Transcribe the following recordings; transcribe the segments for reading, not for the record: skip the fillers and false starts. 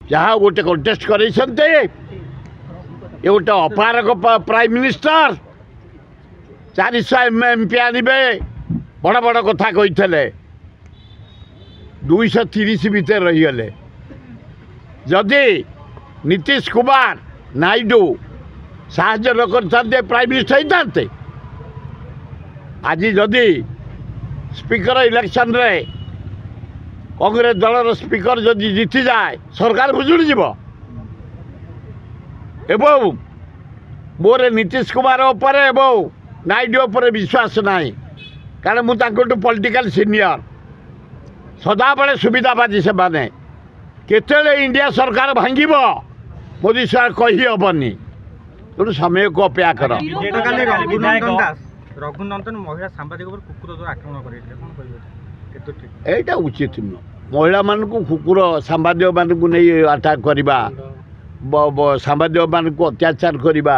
जहाँ गोटे कंटेस्ट कर गोटे अपारक प्राइम मिनिस्टर 400 MP आनबे बड़ बड़ कथा कही 230 भितर रहीगले जदि नीतीश कुमार नायडू साहाଯ୍ୟ न करते प्राइम मिनिस्टर होते आज जदि स्पीकर इलेक्शन रे कांग्रेस दलर स्पीकर जदि जीति जाए सरकार बुजुड़ी जीव एवं मोर नीतीश कुमार उपर एवं नायडू उपर विश्वास नहीं कारण मुझे पॉलिटिकल सीनियर सदा बेले सुविधाबाजी से माने केतले इंडिया सरकार भांगिब मोदी सरकार कही हेनी तेणु समय को अपेक्षा कर रघुनंदन महिला सांबादिक कुकुर द्वारा आक्रमण कर उचित नुह महिला मान कुकुर सांबादिक मान नहीं अटाक करवा सांबादिक मान अत्याचार करवा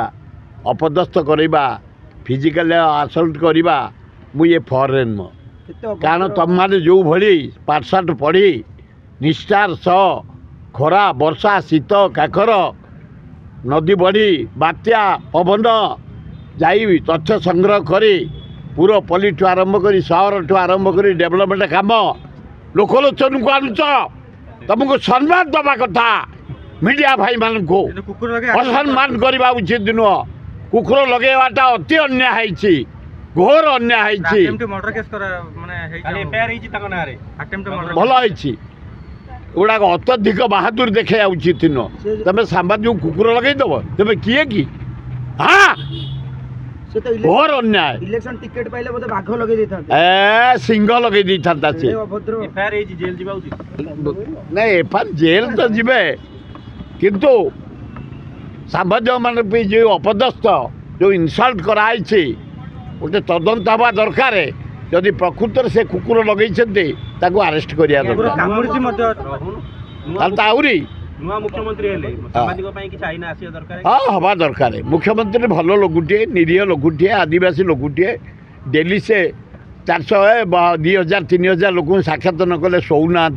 अपदस्थ करवा फिजिकल असल्ट करवा मुझे फॉरेन नुह कारण तुम मैंने जो भली पाठशाठ पढ़ी निष्ठार सह खरा वर्षा शीत काकर नदी बढ़ी बात्या पवन जाई तथ्य संग्रह करी पूरा पल्ली ठू आरंभ करी सहर ठू आरंभ करी डेवलपमेंट काम लोकलोचन को आणुच तुमको सम्मान दबा कथा मीडिया भाई मान को असम्मान करवा उचित नुह कुकुर लगेवाटा अति अन्याय है घोर अन्याय भल गुड़ाक अत्यधिक बहादुर देखा उचित नुह तुम सांबादिक कुकुर लगेदेव तुम किए कि हाँ घोर अन्याय इलेक्शन टिकेट पाइले बोले बाघ लगे देता ए सिंह लगे देता से नहीं एफआईआर जेल तो जीवे किंतु सांबादिक मान जो अपदस्थ जो इनसल्ट कराई गोटे तदंत हवा दरकार जदि प्रकृत से कुकुर लगे आरेस्ट करिया आहरी हाँ हवा दरकार मुख्यमंत्री भल लोगुटे निरीह लोगुटे आदिवासी लोगुटे डेली से 400 2000 3000 लोक साक्षात न कले शोना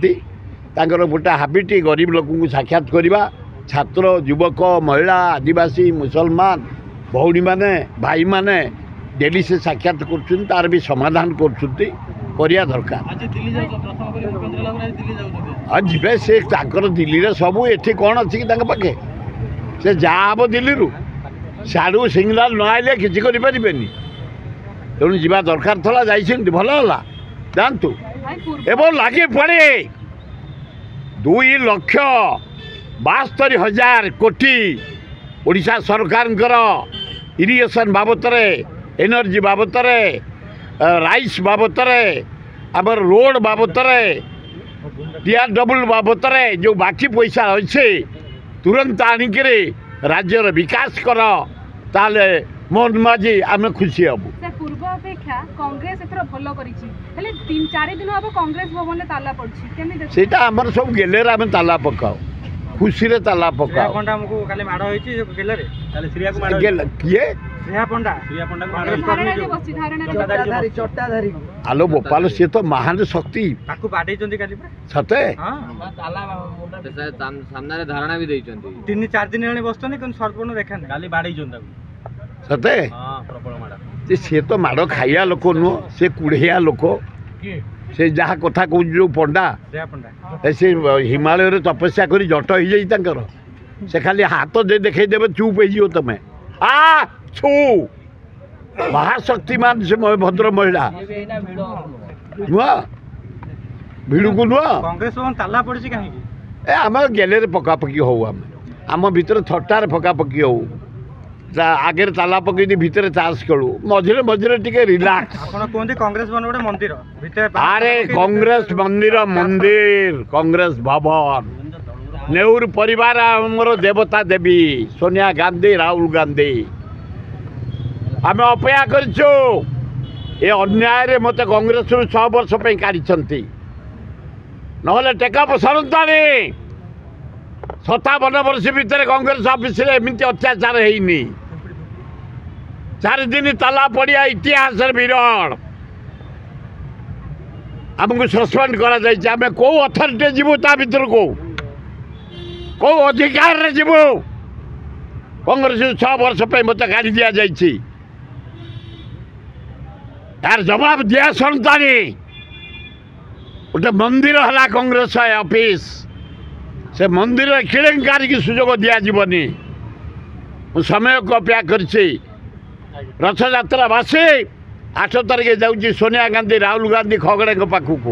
गोटे हाबिट गरीब लोक साक्षात करवा छात्र युवक महिला आदिवासी मुसलमान भौणी माने भाई माने डेली से साक्षात कर तार भी समाधान करिया दरकार हाँ जीवे से दिल्ली रे सबू एठी कौन अच्छी पाखे से जहाँ दिल्ली रू साड़ू सिंगलाल न आइले किसी करें तेणु जा दरकार थला जाइछन्ति भल है जानतु एवं लगे पड़े 2,72,000 कोटी ओडिशा सरकार इरिगेशन बाबत एनर्जी बाबत राइस बाबत आमर रोड बाबत DRW बाबत जो बाकी पैसा अच्छे तुरंत आनिक राज्यर विकास कर ताले मोहन माझी आम खुशी हबू पूर्व अपेक्षा कांग्रेस एथर भलो करिछि हेले 3-4 दिन अब कांग्रेस भवन में ताला पड़छि केमि सेटा हमर सब गेले रे हम ताला पकाओ खुशी रे ताला पकाओ पंडा हमको खाली माड़ होइछि गेले रे ताले श्रीया को माड़ गेल किए श्रीया पंडा को माड़ चट्टाधारी आलो गोपाल से तो महान शक्ति ताकू बाडे चंदी काली सते हां ताला सामने रे धारणा भी देइ चंदी 3-4 दिन हेने बसतनी कोन सरपण देखा नै काली बाडे चंदा सते हां प्रबल माड़ से तो माड़ खाइया लोक नुह से कुढ़िया लोक से जहाँ कथा कह जो पंडा से हिमालय तपस्या कर जट हो जाए से खाली हाथ दे देखे देवे चुप हो तुम आ छू महाशक्तिमान से भद्र महिला नुह भिड़ को नुह कांग्रेस ताला पड़ी कहीं आम गेले पकापकी हो आम भितर थटार पकापकी हो आगे ताला पकई भितर चार्ज करू मझे मझे टे रिलैक्स कहते कांग्रेस गोटे मंदिर अरे कांग्रेस मंदिर मंदिर कांग्रेस भवन नेहरू परिवार आमर देवता देवी सोनिया गांधी राहुल गांधी आम अपेक्षा करछो ए अन्याय मत कांग्रेस 6 वर्ष पे काढ़ी नहले टेकअप सरंतानी 57 वर्ष भितर कांग्रेस ऑफिस एमती अत्याचार है 4 दिन ताला पड़िया इतिहास विरल आमको सस्पेंड करा आम कौ अथॉरिटी जीवु ता भीतर को कौ अधिकार जीवु कांग्रेस 6 वर्ष पे मत गाड़ी दि जाइए यार जवाब दिया सन्तानी गोटे मंदिर है कांग्रेस ऑफिस से मंदिर केलेंकारी की सुजोग दिज्वनी समय को अपेक्षा कर रथ यात्रा बासी 8 तारिख जाऊँगी सोनिया गांधी राहुल गांधी खगड़े पाखक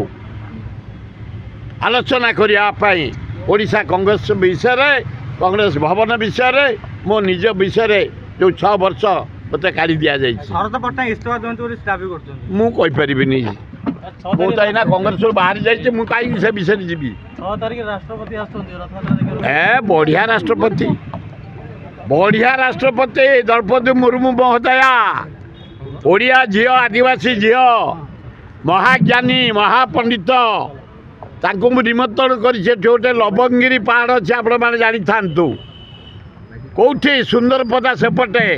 आलोचना करने ओडिशा कांग्रेस विषय कांग्रेस भवन विषय मो निज विषय जो 6 वर्ष मत काढ़ी दि जाए शरद पट्टनायक इस्तीफा दिखाते दाबी कर मुझे मु तो यहाँ कांग्रेस बाहरी जाइए मुझे कहीं से विषय जी 6 तारिख राष्ट्रपति बढ़िया राष्ट्रपति द्रौपदी मुर्मू महोदया ओडिया झील आदिवासी झील महाज्ञानी महापंडित तांको मु निमंत्रण कर गोटे लवंगिरी पहाड़ अच्छे आपण मैंने जानी था कौटी सुंदरपदा सेपटे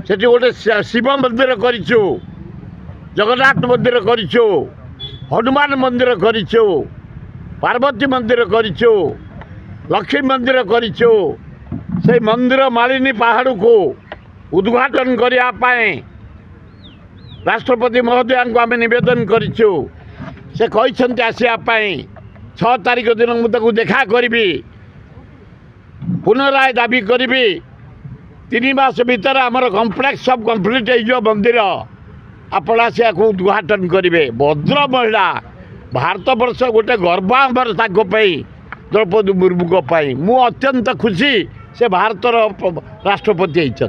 से गोटे शिव मंदिर करिछु जगन्नाथ मंदिर करिछु हनुमान मंदिर करिछु पार्वती मंदिर करिछु लक्ष्मी मंदिर करिछु से मंदिर मालिनी पहाड़ को उद्घाटन करने राष्ट्रपति महोदया को आम नवेदन करिछु से कहते आसापी 6 तारिख दिन मुझे देखा करी पुनराय दाबी करी 3 मास भीतर आमर कम्प्लेक्स सब कम्प्लीट हो मंदिर आपण आसिया उद्घाटन करेंगे भद्र महिला भारत वर्ष गोटे गर्वांबर द्रौपदी मुर्मू मु अत्यंत खुशी से भारतर राष्ट्रपति होती।